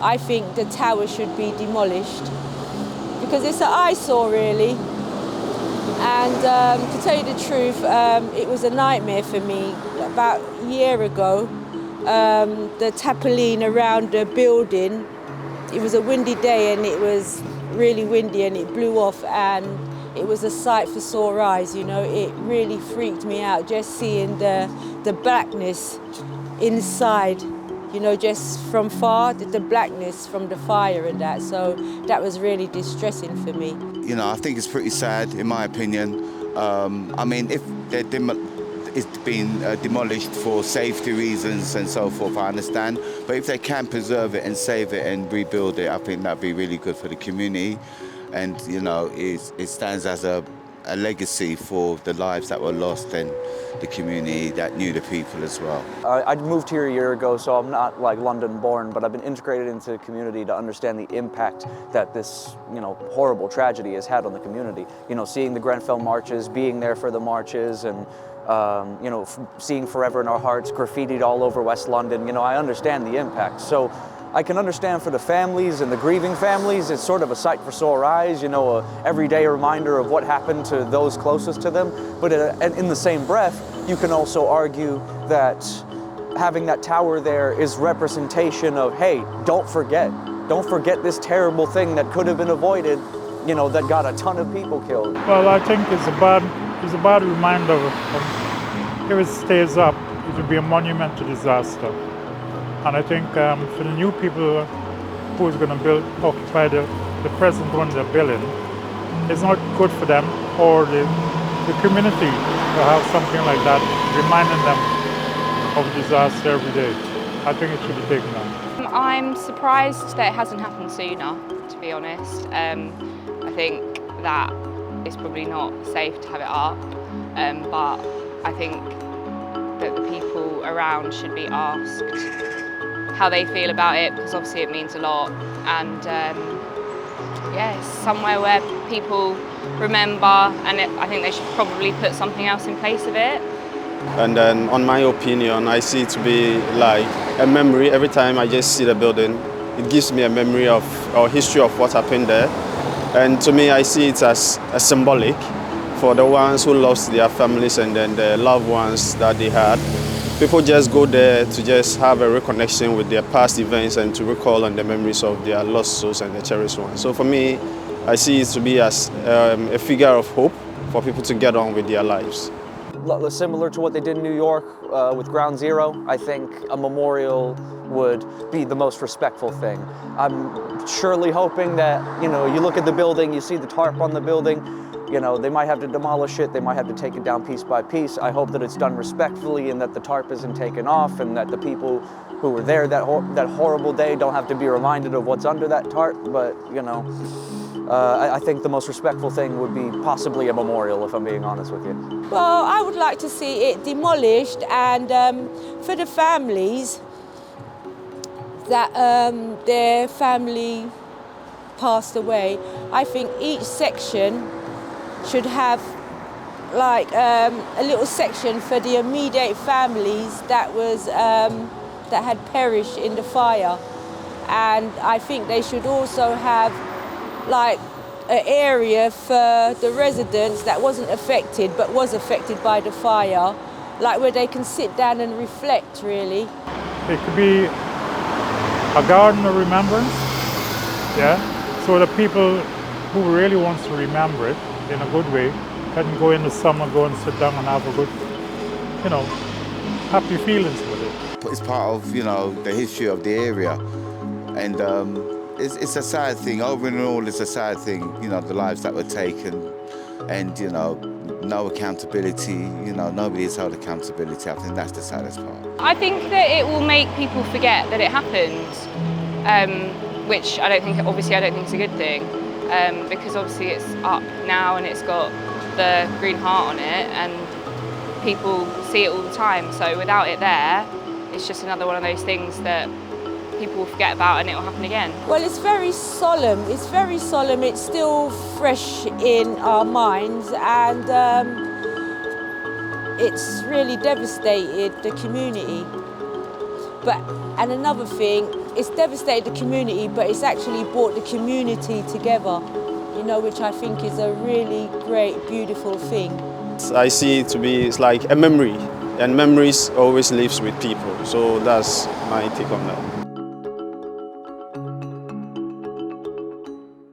I think the tower should be demolished because it's an eyesore really, and to tell you the truth, it was a nightmare for me. About a year ago, the tarpaulin around the building, it was a windy day and it was really windy and it blew off, and it was a sight for sore eyes, you know. It really freaked me out just seeing the blackness inside. You know, just from far, the blackness from the fire and that. So that was really distressing for me. You know, I think it's pretty sad, in my opinion. I mean, if it's been demolished for safety reasons and so forth, I understand. But if they can preserve it and save it and rebuild it, I think that'd be really good for the community. And, you know, it stands as a legacy for the lives that were lost and the community that knew the people as well. I moved here a year ago, so I'm not like London born, but I've been integrated into the community to understand the impact that this, you know, horrible tragedy has had on the community. You know, seeing the Grenfell marches, being there for the marches, and you know, seeing Forever in Our Hearts graffitied all over West London. You know, I understand the impact. So I can understand for the families and the grieving families, it's sort of a sight for sore eyes, you know, a everyday reminder of what happened to those closest to them. But in the same breath, you can also argue that having that tower there is representation of, hey, don't forget this terrible thing that could have been avoided, you know, that got a ton of people killed. Well, I think it's a bad reminder of, if it stays up, it will be a monument to disaster. And I think for the new people who is going to occupy the present one they're building, it's not good for them or the community to have something like that reminding them of disaster every day. I think it should be taken out. I'm surprised that it hasn't happened sooner, to be honest. I think that it's probably not safe to have it up, but I think that the people around should be asked how they feel about it, because obviously it means a lot, and yeah, it's somewhere where people remember, and I think they should probably put something else in place of it. And then, on my opinion, I see it to be like a memory. Every time I just see the building, it gives me a memory of or history of what happened there. And to me, I see it as a symbolic for the ones who lost their families and then the loved ones that they had. People just go there to just have a reconnection with their past events and to recall on the memories of their lost souls and the cherished ones. So for me, I see it to be as a figure of hope for people to get on with their lives. Similar to what they did in New York with Ground Zero, I think a memorial would be the most respectful thing. I'm surely hoping that, you know, you look at the building, you see the tarp on the building, you know, they might have to demolish it, they might have to take it down piece by piece. I hope that it's done respectfully and that the tarp isn't taken off and that the people who were there that horrible day don't have to be reminded of what's under that tarp. But, you know, I think the most respectful thing would be possibly a memorial, if I'm being honest with you. Well, I would like to see it demolished, and for the families that their family passed away, I think each section should have like a little section for the immediate families that had perished in the fire, and I think they should also have like an area for the residents that wasn't affected but was affected by the fire, like where they can sit down and reflect really. It could be a garden of remembrance, yeah? So the people who really wants to remember it in a good way can go in the summer, go and sit down and have a good, you know, happy feelings with it. It's part of, you know, the history of the area, and it's a sad thing. Over and all, it's a sad thing, you know, the lives that were taken, and, you know, no accountability, you know, nobody is held accountability. I think that's the saddest part. I think that it will make people forget that it happened, which I don't think it's a good thing, because obviously it's up now and it's got the green heart on it and people see it all the time. So without it there, it's just another one of those things that people will forget about and it will happen again. Well, it's very solemn. It's still fresh in our minds, and it's really devastated the community. And another thing, it's devastated the community, but it's actually brought the community together, you know, which I think is a really great, beautiful thing. I see it to be, it's like a memory, and memories always lives with people. So that's my take on that.